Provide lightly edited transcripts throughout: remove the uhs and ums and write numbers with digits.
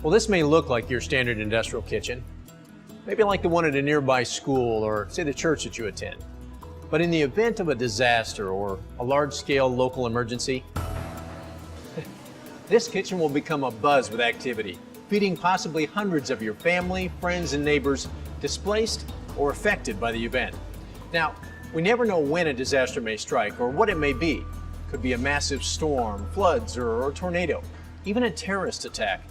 Well, this may look like your standard industrial kitchen, maybe like the one at a nearby school or, say, the church that you attend. But in the event of a disaster or a large-scale local emergency, this kitchen will become abuzz with activity, feeding possibly hundreds of your family, friends, and neighbors displaced or affected by the event. Now, we never know when a disaster may strike or what it may be. Could be a massive storm, floods, or a tornado, even a terrorist attack.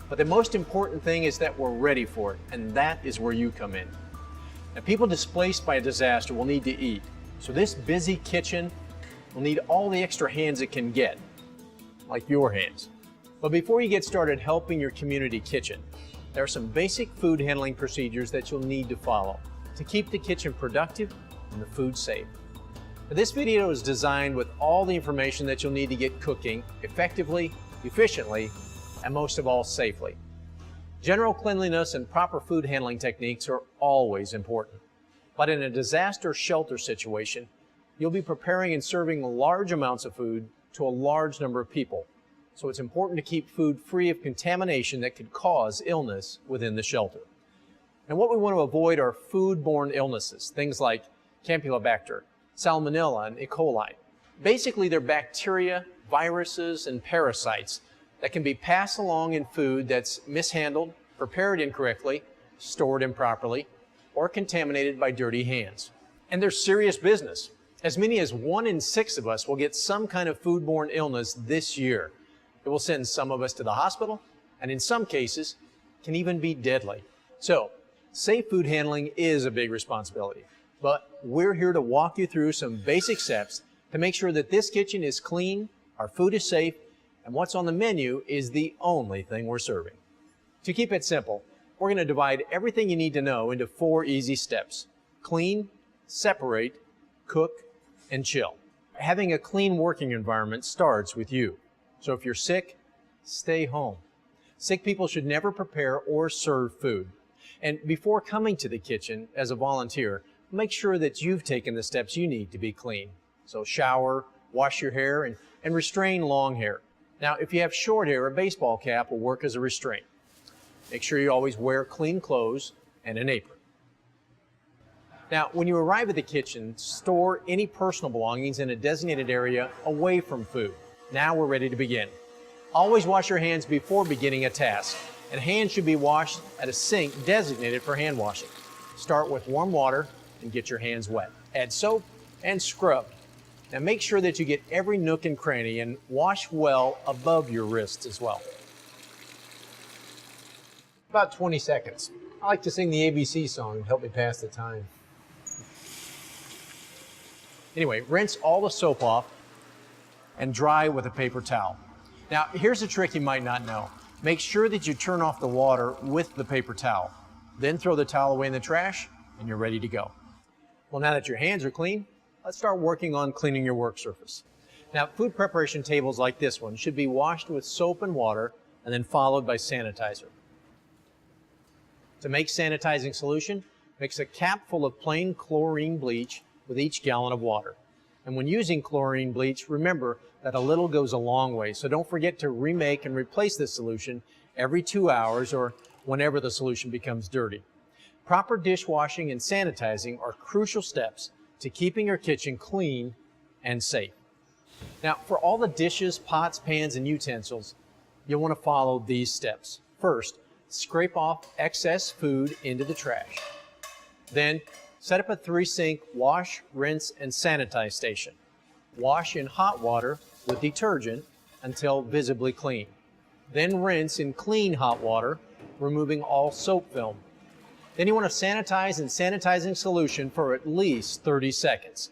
But the most important thing is that we're ready for it, and that is where you come in. Now, people displaced by a disaster will need to eat, so this busy kitchen will need all the extra hands it can get, like your hands. But before you get started helping your community kitchen, there are some basic food handling procedures that you'll need to follow to keep the kitchen productive and the food safe. Now, this video is designed with all the information that you'll need to get cooking effectively, efficiently, and most of all, safely. General cleanliness and proper food handling techniques are always important. But in a disaster shelter situation, you'll be preparing and serving large amounts of food to a large number of people. So it's important to keep food free of contamination that could cause illness within the shelter. And what we want to avoid are foodborne illnesses, things like Campylobacter, Salmonella, and E. coli. Basically, they're bacteria, viruses, and parasites that can be passed along in food that's mishandled, prepared incorrectly, stored improperly, or contaminated by dirty hands. And they're serious business. As many as 1 in 6 of us will get some kind of foodborne illness this year. It will send some of us to the hospital, and in some cases, can even be deadly. So, safe food handling is a big responsibility. But we're here to walk you through some basic steps to make sure that this kitchen is clean, our food is safe, and what's on the menu is the only thing we're serving. To keep it simple, we're going to divide everything you need to know into 4 easy steps: clean, separate, cook, and chill. Having a clean working environment starts with you. So if you're sick, stay home. Sick people should never prepare or serve food. And before coming to the kitchen as a volunteer, make sure that you've taken the steps you need to be clean. So shower, wash your hair, and restrain long hair. Now, if you have short hair, a baseball cap will work as a restraint. Make sure you always wear clean clothes and an apron. Now, when you arrive at the kitchen, store any personal belongings in a designated area away from food. Now we're ready to begin. Always wash your hands before beginning a task, and hands should be washed at a sink designated for hand washing. Start with warm water and get your hands wet. Add soap and scrub. Now make sure that you get every nook and cranny and wash well above your wrists as well. About 20 seconds. I like to sing the ABC song to help me pass the time. Anyway, rinse all the soap off and dry with a paper towel. Now, here's a trick you might not know. Make sure that you turn off the water with the paper towel. Then throw the towel away in the trash and you're ready to go. Well, now that your hands are clean, let's start working on cleaning your work surface. Now, food preparation tables like this one should be washed with soap and water and then followed by sanitizer. To make sanitizing solution, mix a cap full of plain chlorine bleach with each gallon of water. And when using chlorine bleach, remember that a little goes a long way, so don't forget to remake and replace this solution every 2 hours or whenever the solution becomes dirty. Proper dishwashing and sanitizing are crucial steps to keeping your kitchen clean and safe. Now, for all the dishes, pots, pans, and utensils, you'll want to follow these steps. First, scrape off excess food into the trash. Then, set up a 3-sink wash, rinse, and sanitize station. Wash in hot water with detergent until visibly clean. Then rinse in clean hot water, removing all soap film. Then you want to sanitize in sanitizing solution for at least 30 seconds.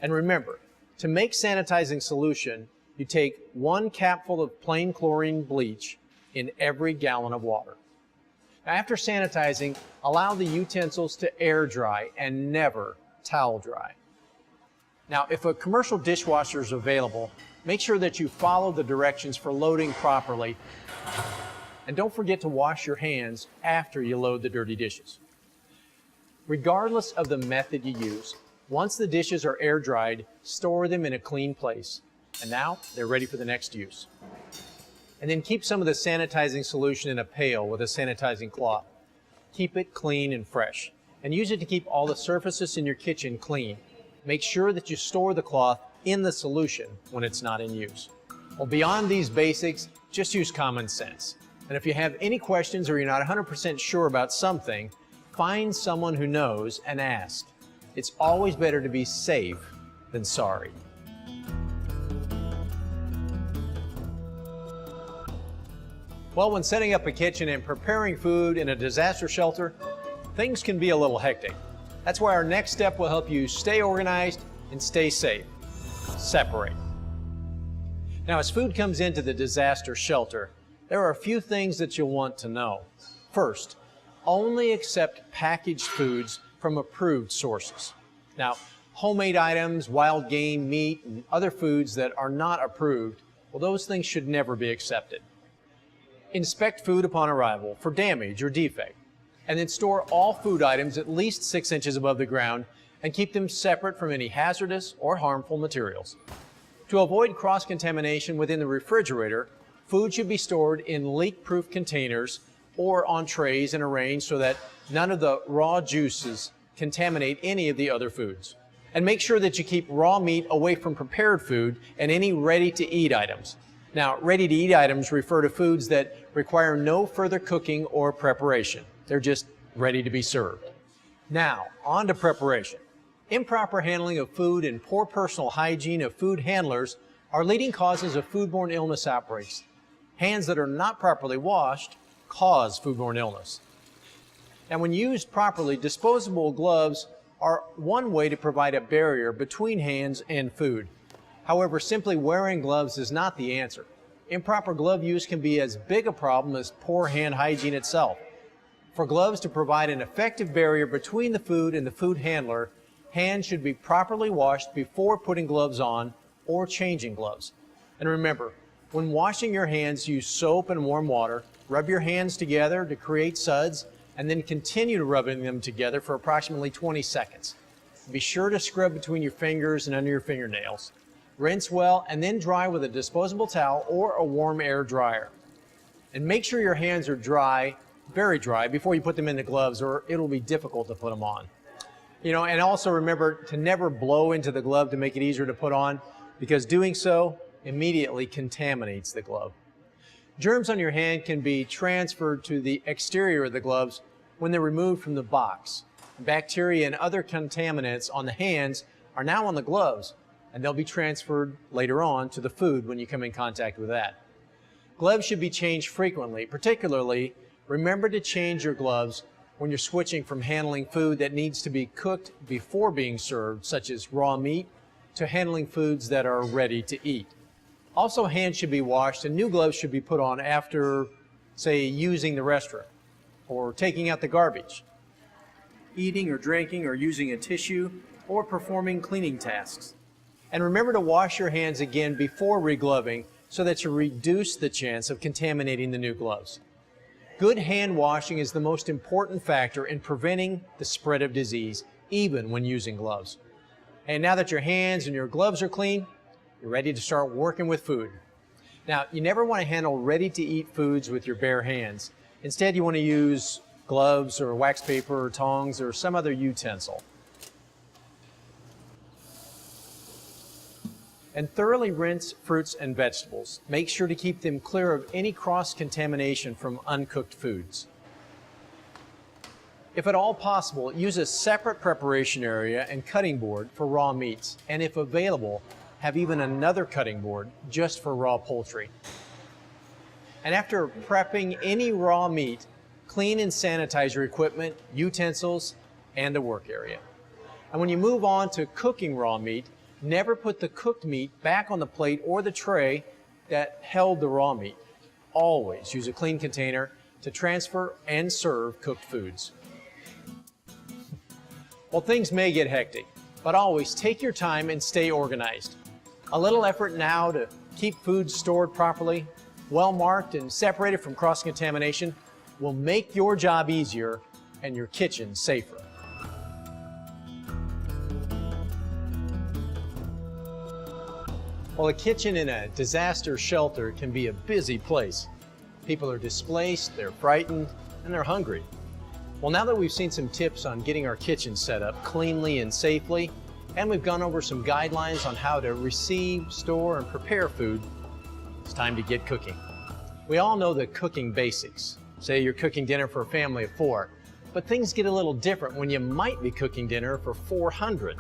And remember, to make sanitizing solution, you take 1 capful of plain chlorine bleach in every gallon of water. Now, after sanitizing, allow the utensils to air dry and never towel dry. Now, if a commercial dishwasher is available, make sure that you follow the directions for loading properly. And don't forget to wash your hands after you load the dirty dishes. Regardless of the method you use, once the dishes are air dried, store them in a clean place. And now they're ready for the next use. and then keep some of the sanitizing solution in a pail with a sanitizing cloth. Keep it clean and fresh, and use it to keep all the surfaces in your kitchen clean. Make sure that you store the cloth in the solution when it's not in use. Well, beyond these basics, just use common sense. And if you have any questions or you're not 100% sure about something, find someone who knows and ask. It's always better to be safe than sorry. Well, when setting up a kitchen and preparing food in a disaster shelter, things can be a little hectic. That's why our next step will help you stay organized and stay safe. Separate. Now, as food comes into the disaster shelter, there are a few things that you'll want to know. First, only accept packaged foods from approved sources. Now, homemade items, wild game, meat, and other foods that are not approved, well, those things should never be accepted. Inspect food upon arrival for damage or defect, and then store all food items at least 6 inches above the ground and keep them separate from any hazardous or harmful materials. To avoid cross-contamination within the refrigerator, food should be stored in leak-proof containers or on trays and arranged so that none of the raw juices contaminate any of the other foods. And make sure that you keep raw meat away from prepared food and any ready-to-eat items. Now, ready-to-eat items refer to foods that require no further cooking or preparation. They're just ready to be served. Now, on to preparation. Improper handling of food and poor personal hygiene of food handlers are leading causes of foodborne illness outbreaks. Hands that are not properly washed cause foodborne illness. And when used properly, disposable gloves are one way to provide a barrier between hands and food. However, simply wearing gloves is not the answer. Improper glove use can be as big a problem as poor hand hygiene itself. For gloves to provide an effective barrier between the food and the food handler, hands should be properly washed before putting gloves on or changing gloves. And remember, when washing your hands, use soap and warm water, rub your hands together to create suds, and then continue rubbing them together for approximately 20 seconds. Be sure to scrub between your fingers and under your fingernails. Rinse well and then dry with a disposable towel or a warm air dryer. And make sure your hands are dry, very dry, before you put them in the gloves or it'll be difficult to put them on. And also remember to never blow into the glove to make it easier to put on, because doing so immediately contaminates the glove. Germs on your hand can be transferred to the exterior of the gloves when they're removed from the box. Bacteria and other contaminants on the hands are now on the gloves, and they'll be transferred later on to the food when you come in contact with that. Gloves should be changed frequently. Particularly, remember to change your gloves when you're switching from handling food that needs to be cooked before being served, such as raw meat, to handling foods that are ready to eat. Also, hands should be washed and new gloves should be put on after, say, using the restroom or taking out the garbage, eating or drinking or using a tissue, or performing cleaning tasks. And remember to wash your hands again before regloving so that you reduce the chance of contaminating the new gloves. Good hand washing is the most important factor in preventing the spread of disease, even when using gloves. And now that your hands and your gloves are clean, you're ready to start working with food. Now, you never want to handle ready-to-eat foods with your bare hands. Instead, you want to use gloves or wax paper or tongs or some other utensil. And thoroughly rinse fruits and vegetables. Make sure to keep them clear of any cross-contamination from uncooked foods. If at all possible, use a separate preparation area and cutting board for raw meats, and if available, have even another cutting board just for raw poultry. And after prepping any raw meat, clean and sanitize your equipment, utensils, and the work area. And when you move on to cooking raw meat, never put the cooked meat back on the plate or the tray that held the raw meat. Always use a clean container to transfer and serve cooked foods. Well, things may get hectic, but always take your time and stay organized. A little effort now to keep food stored properly, well marked and separated from cross-contamination will make your job easier and your kitchen safer. Well, a kitchen in a disaster shelter can be a busy place. People are displaced, they're frightened, and they're hungry. Well, now that we've seen some tips on getting our kitchen set up cleanly and safely, and we've gone over some guidelines on how to receive, store, and prepare food, it's time to get cooking. We all know the cooking basics. Say you're cooking dinner for a family of 4, but things get a little different when you might be cooking dinner for 400.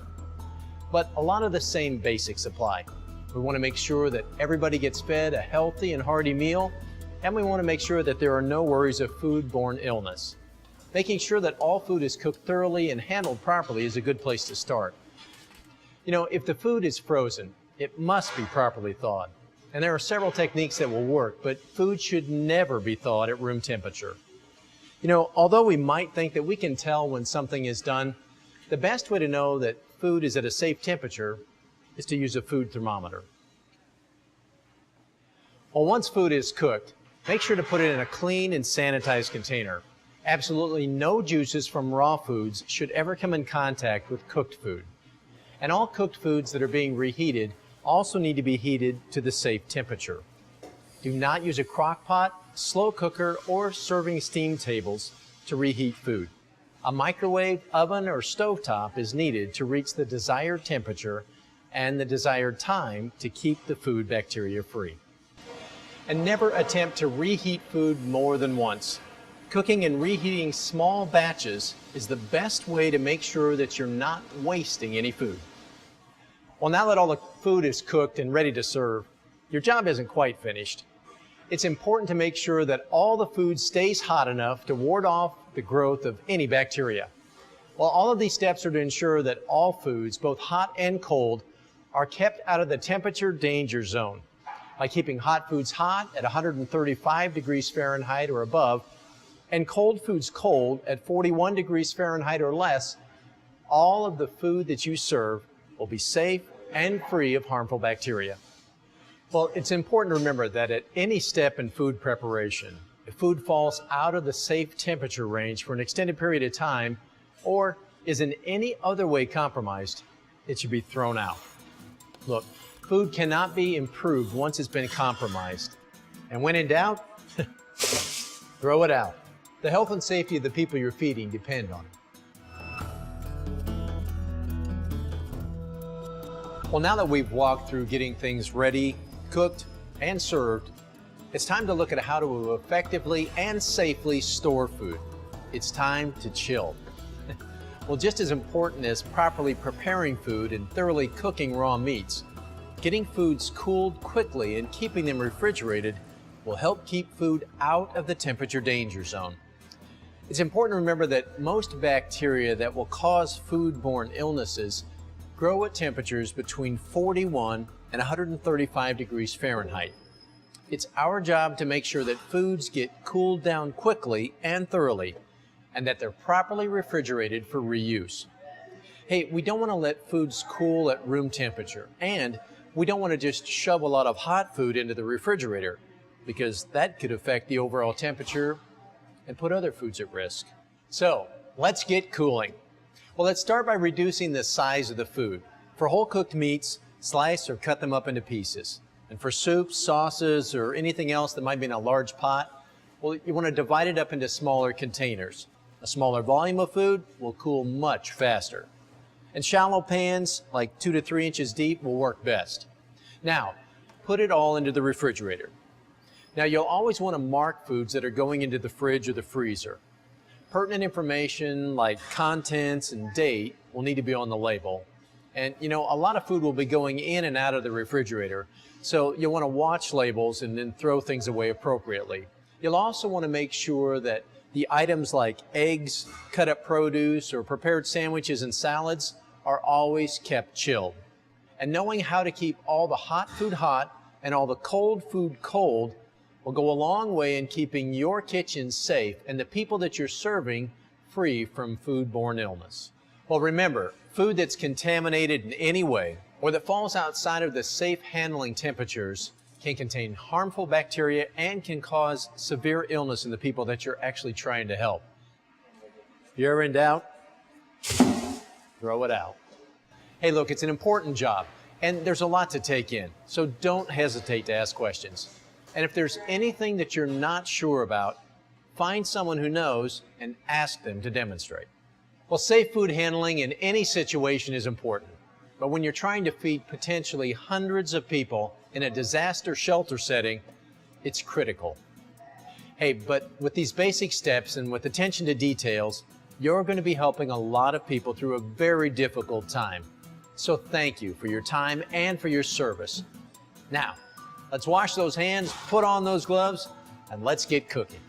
But a lot of the same basics apply. We want to make sure that everybody gets fed a healthy and hearty meal, and we want to make sure that there are no worries of foodborne illness. Making sure that all food is cooked thoroughly and handled properly is a good place to start. You know, if the food is frozen, it must be properly thawed. And there are several techniques that will work, but food should never be thawed at room temperature. You know, although we might think that we can tell when something is done, the best way to know that food is at a safe temperature is to use a food thermometer. Well, once food is cooked, make sure to put it in a clean and sanitized container. Absolutely no juices from raw foods should ever come in contact with cooked food. And all cooked foods that are being reheated also need to be heated to the safe temperature. Do not use a crock pot, slow cooker, or serving steam tables to reheat food. A microwave, oven, or stovetop is needed to reach the desired temperature and the desired time to keep the food bacteria-free. And never attempt to reheat food more than once. Cooking and reheating small batches is the best way to make sure that you're not wasting any food. Well, now that all the food is cooked and ready to serve, your job isn't quite finished. It's important to make sure that all the food stays hot enough to ward off the growth of any bacteria. Well, all of these steps are to ensure that all foods, both hot and cold, are kept out of the temperature danger zone. By keeping hot foods hot at 135 degrees Fahrenheit or above, and cold foods cold at 41 degrees Fahrenheit or less, all of the food that you serve will be safe and free of harmful bacteria. Well, it's important to remember that at any step in food preparation, if food falls out of the safe temperature range for an extended period of time or is in any other way compromised, it should be thrown out. Look, food cannot be improved once it's been compromised. And when in doubt, throw it out. The health and safety of the people you're feeding depend on it. Well, now that we've walked through getting things ready, cooked, and served, it's time to look at how to effectively and safely store food. It's time to chill. Well, just as important as properly preparing food and thoroughly cooking raw meats, getting foods cooled quickly and keeping them refrigerated will help keep food out of the temperature danger zone. It's important to remember that most bacteria that will cause foodborne illnesses grow at temperatures between 41 and 135 degrees Fahrenheit. It's our job to make sure that foods get cooled down quickly and thoroughly, and that they're properly refrigerated for reuse. Hey, we don't want to let foods cool at room temperature, and we don't want to just shove a lot of hot food into the refrigerator, because that could affect the overall temperature and put other foods at risk. So, let's get cooling. Well, let's start by reducing the size of the food. For whole cooked meats, slice or cut them up into pieces. And for soups, sauces, or anything else that might be in a large pot, well, you want to divide it up into smaller containers. A smaller volume of food will cool much faster. And shallow pans, like 2 to 3 inches deep, will work best. Now, put it all into the refrigerator. Now, you'll always want to mark foods that are going into the fridge or the freezer. Pertinent information like contents and date will need to be on the label. And you know, a lot of food will be going in and out of the refrigerator, so you'll want to watch labels and then throw things away appropriately. You'll also want to make sure that the items like eggs, cut up produce, or prepared sandwiches and salads are always kept chilled. And knowing how to keep all the hot food hot and all the cold food cold will go a long way in keeping your kitchen safe and the people that you're serving free from foodborne illness. Well, remember, food that's contaminated in any way or that falls outside of the safe handling temperatures can contain harmful bacteria and can cause severe illness in the people that you're actually trying to help. If you're ever in doubt, throw it out. Hey, look, it's an important job, And there's a lot to take in, so don't hesitate to ask questions. And if there's anything that you're not sure about, find someone who knows and ask them to demonstrate. Well, safe food handling in any situation is important, but when you're trying to feed potentially hundreds of people in a disaster shelter setting, it's critical. Hey, but with these basic steps and with attention to details, you're going to be helping a lot of people through a very difficult time. So thank you for your time and for your service. Now, let's wash those hands, put on those gloves, and let's get cooking.